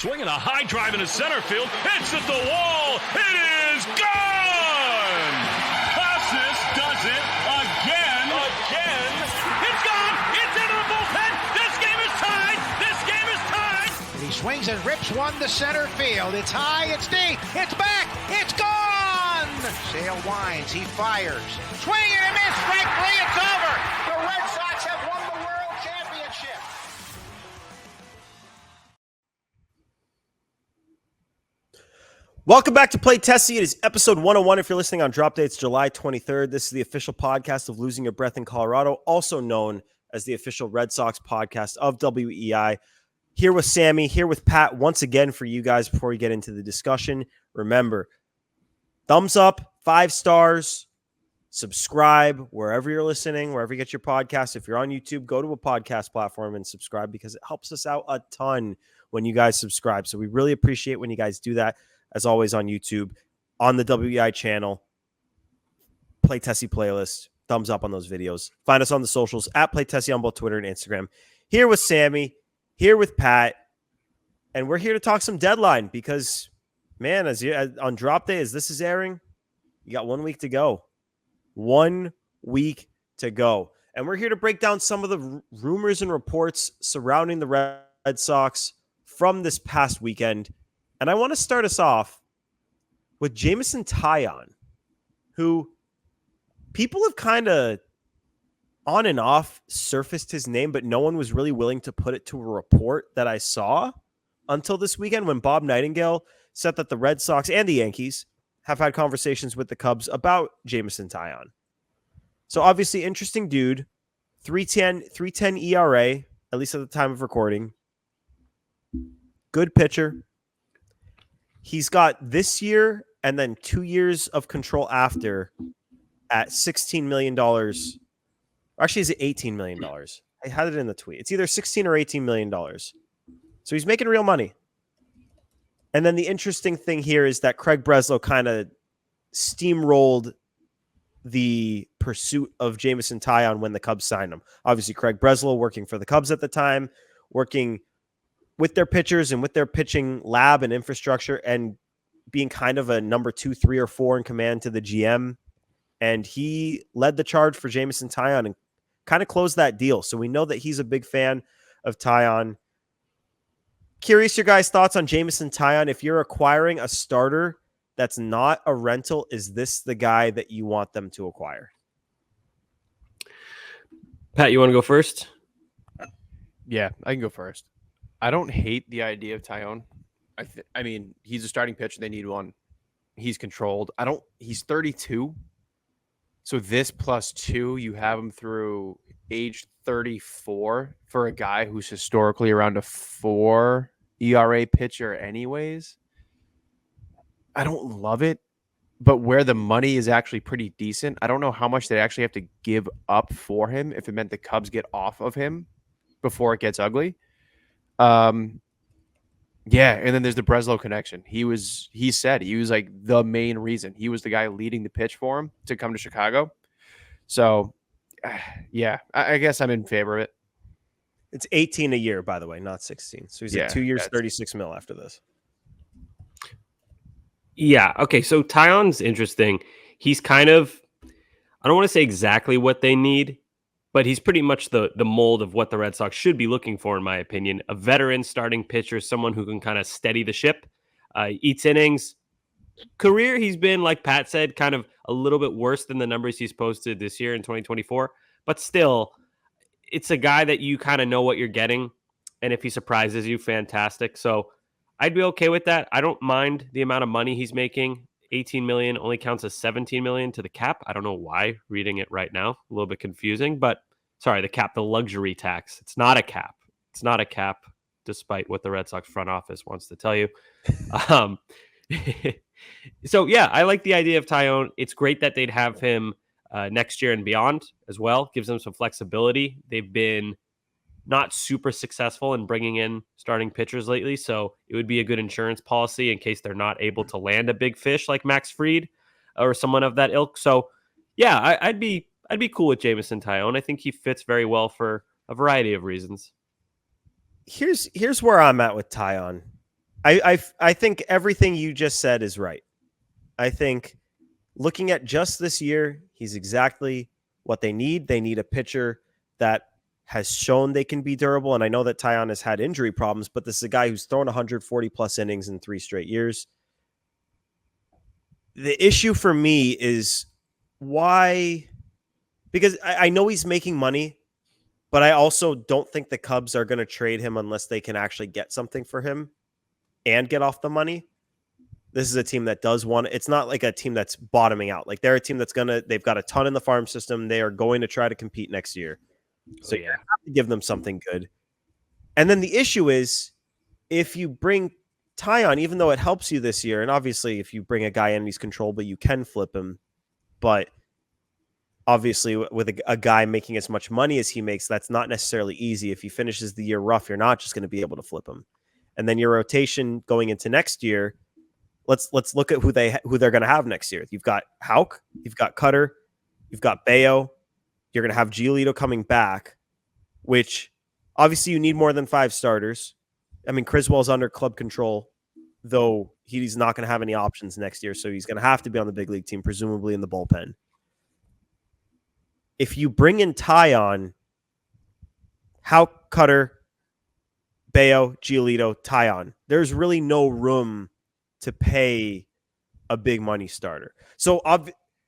Swinging a high drive into center field. Hits at the wall. It is gone! Casas does it again. It's gone! It's into the bullpen! This game is tied! He swings and rips one to center field. It's high, it's deep, it's back, it's gone! Sale winds, he fires. Swing and a miss, strike three, it's over! The Red Sox have won the World Championship! Welcome back to Play Tessie. It is episode 101 if you're listening on drop day. It's July 23rd. This is the official podcast of Losing Your Breath in Colorado, also known as the official Red Sox podcast of WEI. Here with Sammy, here with Pat once again for you guys before we get into the discussion. Remember, thumbs up, 5 stars, subscribe wherever you're listening, wherever you get your podcast. If you're on YouTube, go to a podcast platform and subscribe because it helps us out a ton when you guys subscribe. So we really appreciate when you guys do that. As always on YouTube, on the WEI channel, Play Tessie playlist, thumbs up on those videos. Find us on the socials at Play Tessie on both Twitter and Instagram. Here with Sammy. Here with Pat, and we're here to talk some deadline because, man, on drop day, as this is airing, you got 1 week to go. 1 week to go. And we're here to break down some of the rumors and reports surrounding the Red Sox from this past weekend. And I want to start us off with Jameson Taillon, who people have kind of on and off surfaced his name, but no one was really willing to put it to a report that I saw until this weekend when Bob Nightingale said that the Red Sox and the Yankees have had conversations with the Cubs about Jameson Taillon. So obviously interesting dude, 3.10 ERA, at least at the time of recording. Good pitcher. He's got this year and then 2 years of control after at $16 million. Actually, is it $18 million? I had it in the tweet. It's either $16 or $18 million. So he's making real money. And then the interesting thing here is that Craig Breslow kind of steamrolled the pursuit of Jameson Taillon when the Cubs signed him. Obviously, Craig Breslow working for the Cubs at the time, working with their pitchers and with their pitching lab and infrastructure and being kind of a number 2, 3, or 4 in command to the GM. And he led the charge for Jameson Taillon and kind of closed that deal. So we know that he's a big fan of Taillon. Curious your guys' thoughts on Jameson Taillon. If you're acquiring a starter that's not a rental, is this the guy that you want them to acquire? Pat, you want to go first? Yeah, I can go first. I don't hate the idea of Taillon. I mean, he's a starting pitcher. They need one. He's controlled. He's 32. So this plus 2, you have him through age 34 for a guy who's historically around a 4 ERA pitcher anyways. I don't love it, but where the money is actually pretty decent, I don't know how much they actually have to give up for him if it meant the Cubs get off of him before it gets ugly. Yeah, and then there's the Breslow connection. He said he was like the main reason. He was the guy leading the pitch for him to come to Chicago. So, yeah, I guess I'm in favor of it. It's 18 a year, by the way, not 16. So he's at 2 years, 36 mil after this. Yeah, okay, so Taillon's interesting. He's kind of, I don't want to say exactly what they need, but he's pretty much the mold of what the Red Sox should be looking for, in my opinion. A veteran starting pitcher, someone who can kind of steady the ship, eats innings. Career, he's been, like Pat said, kind of a little bit worse than the numbers he's posted this year in 2024. But still, it's a guy that you kind of know what you're getting. And if he surprises you, fantastic. So I'd be okay with that. I don't mind the amount of money he's making. 18 million only counts as 17 million to the cap. I don't know why, reading it right now, a little bit confusing, but sorry, the cap, the luxury tax. It's not a cap. It's not a cap, despite what the Red Sox front office wants to tell you. So yeah, I like the idea of Taillon. It's great that they'd have him next year and beyond as well. Gives them some flexibility. They've been not super successful in bringing in starting pitchers lately, so it would be a good insurance policy in case they're not able to land a big fish like Max Fried or someone of that ilk. So yeah, I'd be cool with Jameson Taillon. I think he fits very well for a variety of reasons. Here's where I'm at with Taillon. I think everything you just said is right. I think looking at just this year, he's exactly what they need. They need a pitcher that has shown they can be durable. And I know that Taillon has had injury problems, but this is a guy who's thrown 140 plus innings in 3 straight years. The issue for me is why, because I know he's making money, but I also don't think the Cubs are going to trade him unless they can actually get something for him and get off the money. This is a team that does want, it's not like a team that's bottoming out. Like they're a team that's they've got a ton in the farm system. They are going to try to compete next year. So you have to give them something good. And then the issue is if you bring Taillon, even though it helps you this year, and obviously if you bring a guy in, he's controllable, you can flip him. But obviously with a guy making as much money as he makes, that's not necessarily easy. If he finishes the year rough, you're not just going to be able to flip him. And then your rotation going into next year, let's look at who they're going to have next year. You've got Houck, you've got Cutter, you've got Bayo. You're going to have Giolito coming back, which obviously you need more than 5 starters. I mean, Criswell's under club control, though he's not going to have any options next year, so he's going to have to be on the big league team, presumably in the bullpen. If you bring in Taillon, Houck, Cutter, Bayo, Giolito, Taillon, there's really no room to pay a big money starter. So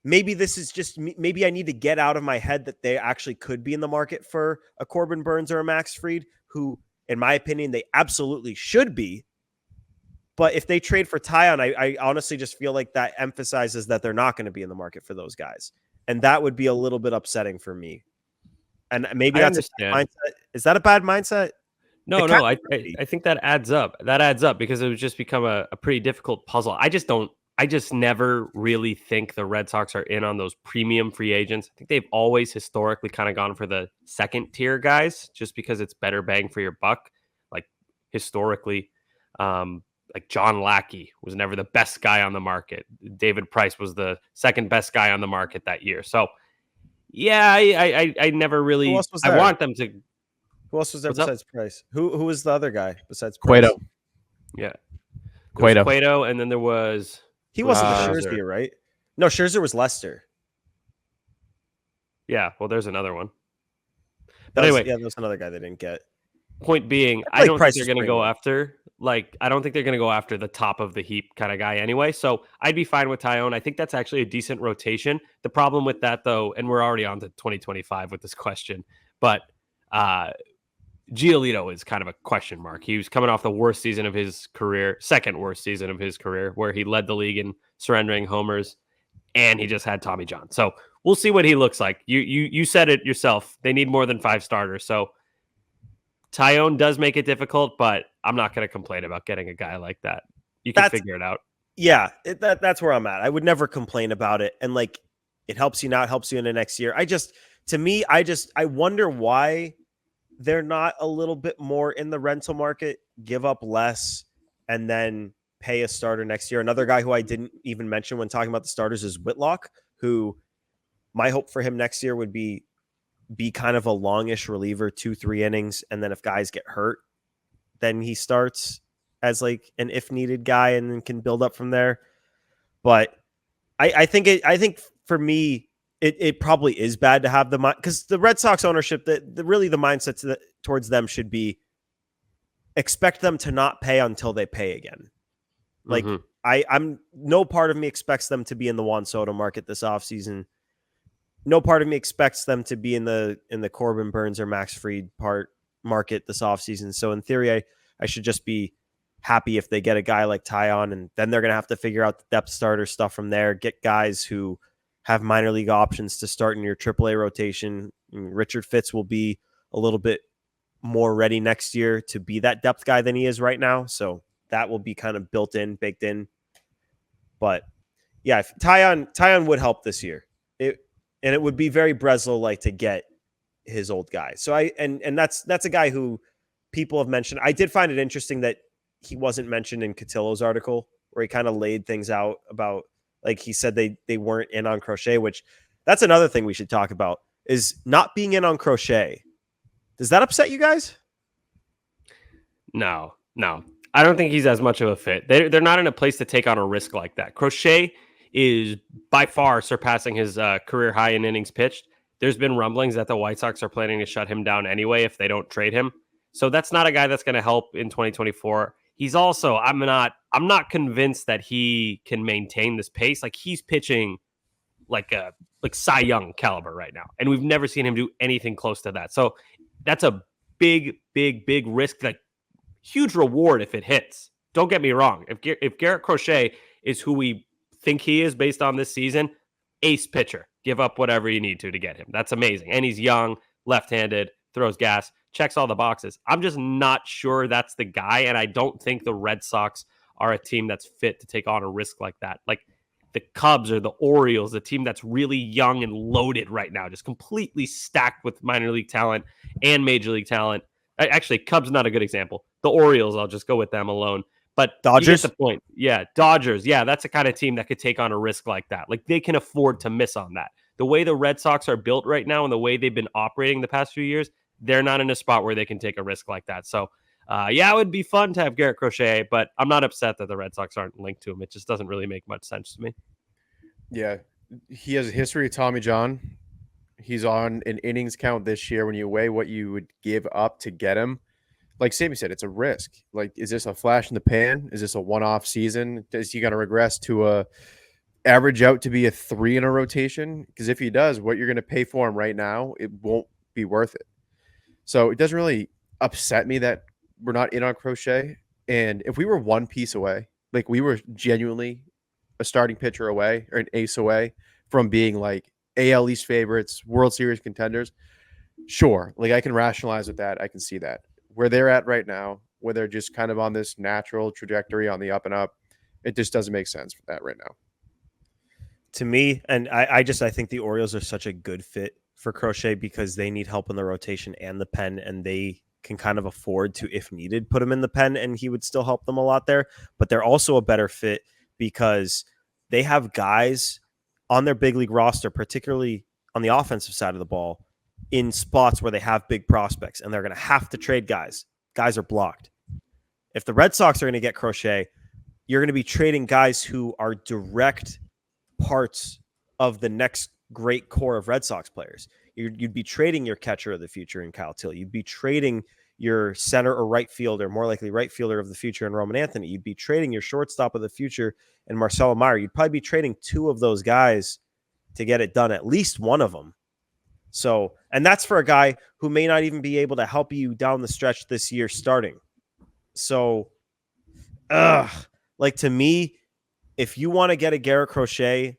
maybe this is just, maybe I need to get out of my head that they actually could be in the market for a Corbin Burns or a Max Fried, who, in my opinion, they absolutely should be. But if they trade for Taillon, I honestly just feel like that emphasizes that they're not going to be in the market for those guys. And that would be a little bit upsetting for me. And maybe that's a bad mindset. Is that a bad mindset? No, I think that adds up. That adds up because it would just become a pretty difficult puzzle. I just never really think the Red Sox are in on those premium free agents. I think they've always historically kind of gone for the second tier guys just because it's better bang for your buck. Like historically, like John Lackey was never the best guy on the market. David Price was the second best guy on the market that year. So yeah, I never really, I want them to. Who else was there besides Price? Who was the other guy besides Price? Cueto. Yeah. Cueto, and then there was... He wasn't the Scherzer, right? No, Scherzer was Lester. Yeah, well, there's another one. But anyway... Yeah, there was another guy they didn't get. Point being, I don't think they're going to go after... I don't think they're going to go after the top of the heap kind of guy anyway. So I'd be fine with Taillon. I think that's actually a decent rotation. The problem with that, though, and we're already on to 2025 with this question, but... Giolito is kind of a question mark. He was coming off the worst season of his career, second worst season of his career, where he led the league in surrendering homers, and he just had Tommy John. So we'll see what he looks like. You said it yourself. They need more than 5 starters. So Taillon does make it difficult, but I'm not going to complain about getting a guy like that. You can figure it out. Yeah, that's where I'm at. I would never complain about it. And like, it helps you now, it helps you into next year. I wonder why they're not a little bit more in the rental market, give up less, and then pay a starter next year. Another guy who I didn't even mention when talking about the starters is Whitlock, who my hope for him next year would be kind of a longish reliever, 2-3 innings. And then if guys get hurt, then he starts as like an if needed guy and then can build up from there. But I think for me, it probably is bad to have because the Red Sox ownership, really the mindset towards them should be expect them to not pay until they pay again. Like I'm no part of me expects them to be in the Juan Soto market this offseason. No part of me expects them to be in the Corbin Burns or Max Fried market this offseason. So in theory, I should just be happy if they get a guy like Taillon, and then they're going to have to figure out the depth starter stuff from there, get guys who have minor league options to start in your AAA rotation. Richard Fitz will be a little bit more ready next year to be that depth guy than he is right now. So that will be kind of baked in. But yeah, if Taillon would help this year. And it would be very Breslow-like to get his old guy. So and that's a guy who people have mentioned. I did find it interesting that he wasn't mentioned in Cotillo's article where he kind of laid things out about, like he said they weren't in on Crochet, which that's another thing we should talk about is not being in on Crochet. Does that upset you guys? No. I don't think he's as much of a fit. They're not in a place to take on a risk like that. Crochet is by far surpassing his career high in innings pitched. There's been rumblings that the White Sox are planning to shut him down anyway if they don't trade him. So that's not a guy that's going to help in 2024. He's also I'm not convinced that he can maintain this pace. Like he's pitching like Cy Young caliber right now, and we've never seen him do anything close to that. So that's a big risk. Like huge reward if it hits. Don't get me wrong. If Garrett Crochet is who we think he is based on this season, ace pitcher. Give up whatever you need to get him. That's amazing. And he's young, left-handed, throws gas, checks all the boxes. I'm just not sure that's the guy, and I don't think the Red Sox are a team that's fit to take on a risk like that. Like the Cubs or the Orioles, a team that's really young and loaded right now, just completely stacked with minor league talent and major league talent. Actually, Cubs not a good example. The Orioles, I'll just go with them alone. But Dodgers? You get the point. Yeah, Dodgers. Yeah, that's the kind of team that could take on a risk like that. Like they can afford to miss on that. The way the Red Sox are built right now and the way they've been operating the past few years, they're not in a spot where they can take a risk like that. So, it would be fun to have Garrett Crochet, but I'm not upset that the Red Sox aren't linked to him. It just doesn't really make much sense to me. Yeah, he has a history of Tommy John. He's on an innings count this year. When you weigh what you would give up to get him, like Sammy said, it's a risk. Like, is this a flash in the pan? Is this a one-off season? Is he going to regress to average out to be a 3 in a rotation? Because if he does, what you're going to pay for him right now, it won't be worth it. So it doesn't really upset me that we're not in on Crochet. And if we were one piece away, like we were genuinely a starting pitcher away or an ace away from being like AL East favorites, World Series contenders, sure. Like I can rationalize with that. I can see that. Where they're at right now, where they're just kind of on this natural trajectory on the up and up, it just doesn't make sense for that right now. To me, and I think the Orioles are such a good fit for Crochet because they need help in the rotation and the pen, and they can kind of afford to, if needed, put him in the pen, and he would still help them a lot there. But they're also a better fit because they have guys on their big league roster, particularly on the offensive side of the ball, in spots where they have big prospects, and they're going to have to trade guys. Guys are blocked. If the Red Sox are going to get Crochet, you're going to be trading guys who are direct parts of the next great core of Red Sox players. You'd be trading your catcher of the future in Kyle Till. You'd be trading your center or right fielder, more likely right fielder of the future in Roman Anthony. You'd be trading your shortstop of the future in Marcelo Meyer. You'd probably be trading 2 of those guys to get it done, at least one of them. So, and that's for a guy who may not even be able to help you down the stretch this year starting. So, like to me, if you want to get a Garrett Crochet,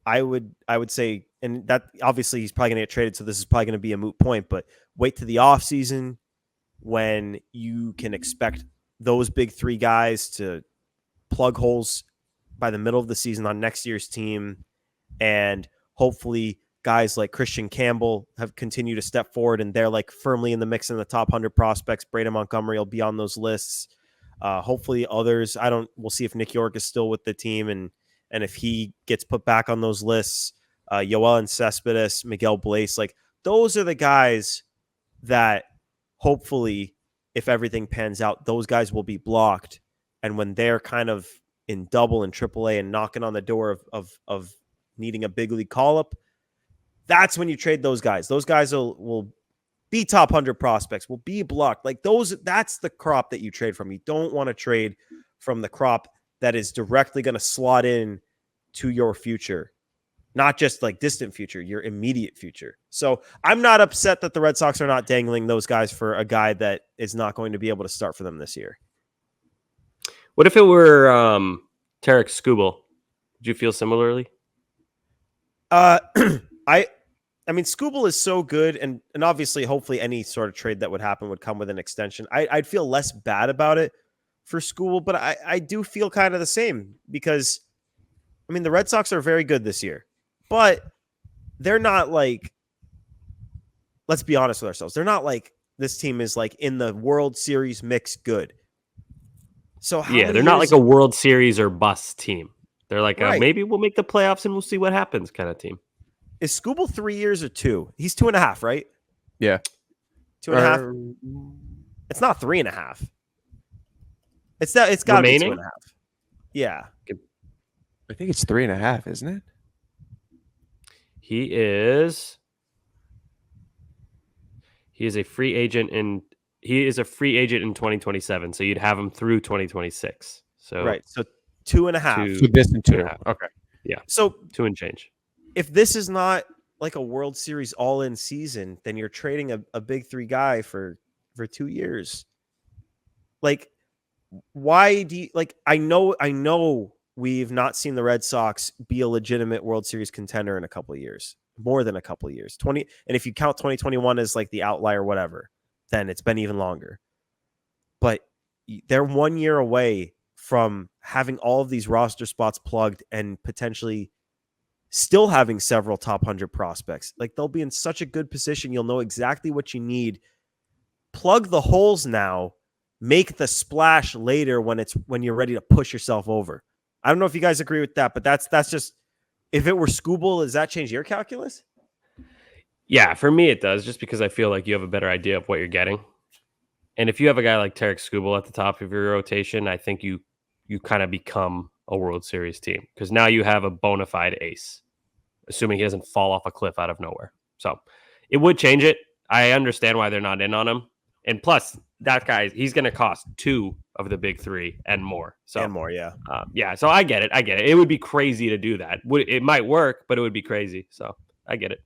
I would say, and that obviously he's probably going to get traded, so this is probably going to be a moot point, but wait to the offseason when you can expect those big 3 guys to plug holes by the middle of the season on next year's team, and hopefully guys like Christian Campbell have continued to step forward and they're like firmly in the mix in the top 100 prospects. Braden Montgomery will be on those lists. Hopefully others, we'll see if Nick York is still with the team and if he gets put back on those lists. Yoel Cespedes, Miguel Blaze, like those are the guys that hopefully, if everything pans out, those guys will be blocked. And when they're kind of in double and AAA and knocking on the door of needing a big league call-up, that's when you trade those guys. Those guys will be top 100 prospects, will be blocked. Like that's the crop that you trade from. You don't want to trade from the crop that is directly going to slot in to your future. Not just like distant future, your immediate future. So I'm not upset that the Red Sox are not dangling those guys for a guy that is not going to be able to start for them this year. What if it were Tarek Skubal? Would you feel similarly? I mean, Skubal is so good, and obviously, hopefully, any sort of trade that would happen would come with an extension. I'd feel less bad about it for Skubal, but I do feel kind of the same because, I mean, the Red Sox are very good this year, but they're not like, let's be honest with ourselves, they're not like this team is like in the World Series mix good. So they're not like a World Series or bust team. They're like right. Maybe we'll make the playoffs and we'll see what happens kind of team. Is Skubal 3 years or 2? He's 2.5, right? Yeah. 2.5. It's not 3.5. It's got to be Remaining? 2.5. Yeah. I think it's 3.5, isn't it? He is a free agent in 2027. So you'd have him through 2026. So Right. So 2.5. So this and 2.5. Okay. So 2 and change. if this is not like a World Series all-in season, then you're trading a big three guy for 2 years. Like, why do you like? I know we've not seen the Red Sox be a legitimate World Series contender in a couple of years, more than a couple of years. 20, and if you count 2021 as like the outlier, whatever, then it's been even longer. But they're 1 year away from having all of these roster spots plugged and potentially still having several top 100 prospects. Like, they'll be in such a good position. You'll know exactly what you need. Plug the holes now, make the splash later when you're ready to push yourself over. I don't know if you guys agree with that, but that's just, if it were Skubal, does that change your calculus? Yeah, for me it does, just because I feel like you have a better idea of what you're getting. And if you have a guy like Tarek Skubal at the top of your rotation, I think you kind of become a World Series team, because now you have a bona fide ace, assuming he doesn't fall off a cliff out of nowhere. So it would change it. I understand why they're not in on him. And plus, that guy, he's going to cost 2 of the big 3 and more. So And more, yeah. yeah, so I get it. It would be crazy to do that. It might work, but it would be crazy. So I get it.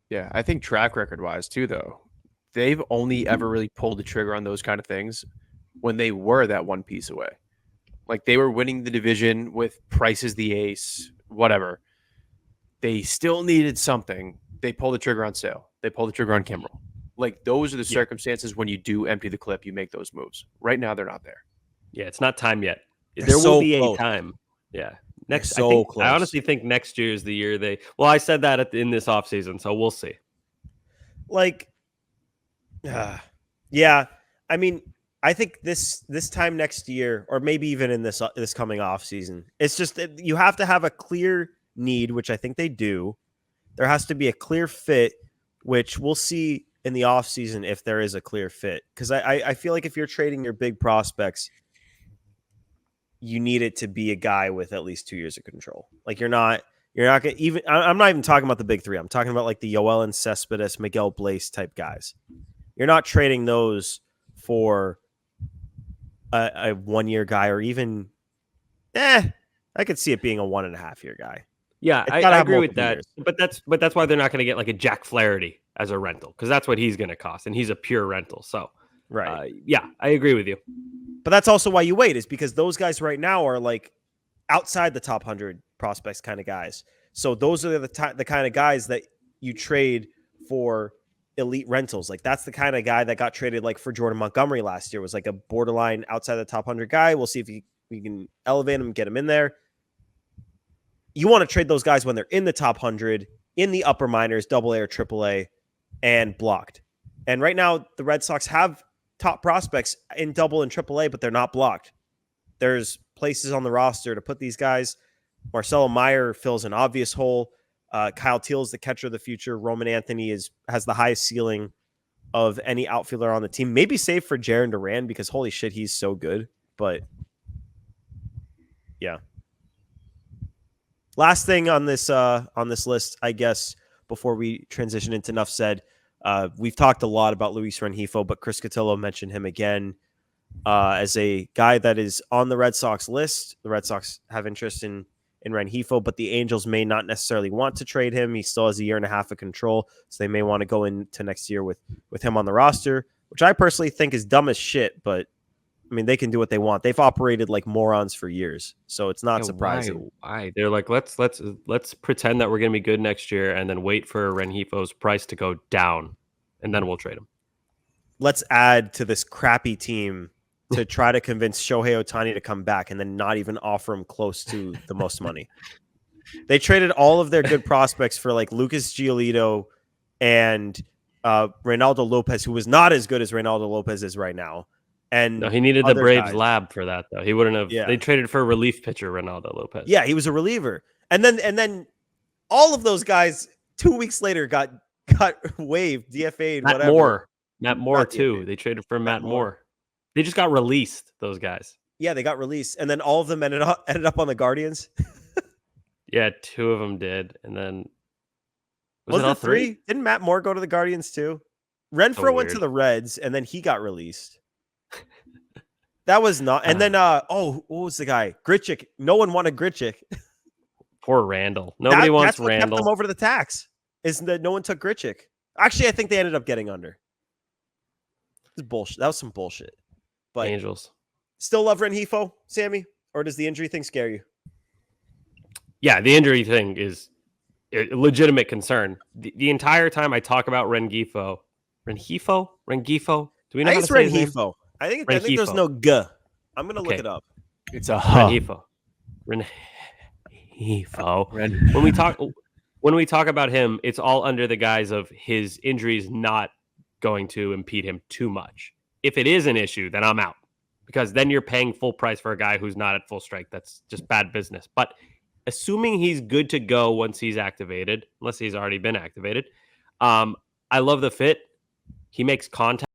Yeah, I think track record wise too, though, they've only ever really pulled the trigger on those kind of things when they were that one piece away. Like, they were winning the division with Price as the ace, whatever. They still needed something. They pulled the trigger on Sale. They pulled the trigger on Kimbrel. Like, those are the circumstances when you do empty the clip, you make those moves. Right now, they're not there. Yeah, it's not time yet. They're There will so be close. a time. Yeah. Next, so close. I honestly think next year is the year they. Well, I said that in this offseason, so we'll see. Like, yeah. I mean, I think this time next year, or maybe even in this coming off season, it's just that you have to have a clear need, which I think they do. There has to be a clear fit, which we'll see in the off season if there is a clear fit. Because I feel like if you're trading your big prospects, you need it to be a guy with at least 2 years of control. Like, you're not gonna even. I'm not even talking about the big 3. I'm talking about like the Yoel and Cespedes, Miguel Blaze type guys. You're not trading those for a 1 year guy, or even, I could see it being a 1.5 year guy. Yeah, It's I gotta have agree with multiple that. years. But that's why they're not going to get like a Jack Flaherty as a rental, because that's what he's going to cost, and he's a pure rental. So Right. yeah, I agree with you. But that's also why you wait, is because those guys right now are like outside the top 100 prospects kind of guys. So those are the kind of guys that you trade for elite rentals. Like, that's the kind of guy that got traded like for Jordan Montgomery last year, was like a borderline outside the top 100 guy. We'll see if we can elevate him, get him in there. You want to trade those guys when they're in the top 100, in the upper minors, AA or AAA, and blocked. And right now, the Red Sox have top prospects in double and AAA, but they're not blocked. There's places on the roster to put these guys. Marcelo Meyer fills an obvious hole. Kyle Teal's the catcher of the future. Roman Anthony has the highest ceiling of any outfielder on the team. Maybe save for Jarren Duran, because holy shit, he's so good. But yeah. Last thing on this list, I guess, before we transition into enough said, we've talked a lot about Luis Rengifo, but Chris Cotillo mentioned him again as a guy that is on the Red Sox list. The Red Sox have interest in Rengifo, but the Angels may not necessarily want to trade him. He still has 1.5 years of control, so they may want to go into next year with him on the roster, which I personally think is dumb as shit, but I mean, they can do what they want. They've operated like morons for years, so it's not surprising. Why? They're like, let's pretend that we're going to be good next year, and then wait for Rengifo's price to go down, and then we'll trade him. Let's add to this crappy team to try to convince Shohei Ohtani to come back, and then not even offer him close to the most money. They traded all of their good prospects for like Lucas Giolito and Reynaldo Lopez, who was not as good as Reynaldo Lopez is right now. And no, he needed the Braves guys. lab for that, though. He wouldn't have. Yeah. They traded for a relief pitcher, Reynaldo Lopez. Yeah, he was a reliever, and then all of those guys 2 weeks later got waived, DFA'd, Matt whatever. Moore too. DFA'd. They traded for Matt Moore. They just got released, those guys. Yeah, they got released, and then all of them ended up on the Guardians. Yeah, 2 of them did, and then Was it all it 3? Didn't Matt Moore go to the Guardians too? Renfro went to weird. the Reds, and then he got released. That was not. And then, what was the guy? Grichuk. No one wanted Grichuk. Poor Randall. Nobody wants That's what Randall. kept them over to the tax. Isn't that no one took Grichuk? Actually, I think they ended up getting under. It was bullshit. That was some bullshit. But Angels. still love Rengifo, Sammy? Or does the injury thing scare you? Yeah, the injury thing is a legitimate concern. The entire time I talk about Rengifo. Rengifo? Do we know I how think to it's say his name? Rengifo. I think there's Rengifo. no G. I'm going to look Okay. it up. It's a Rengifo. Rengifo. When we talk about him, it's all under the guise of his injuries not going to impede him too much. If it is an issue, then I'm out, because then you're paying full price for a guy who's not at full strength. That's just bad business. But assuming he's good to go once he's activated, unless he's already been activated, I love the fit. He makes contact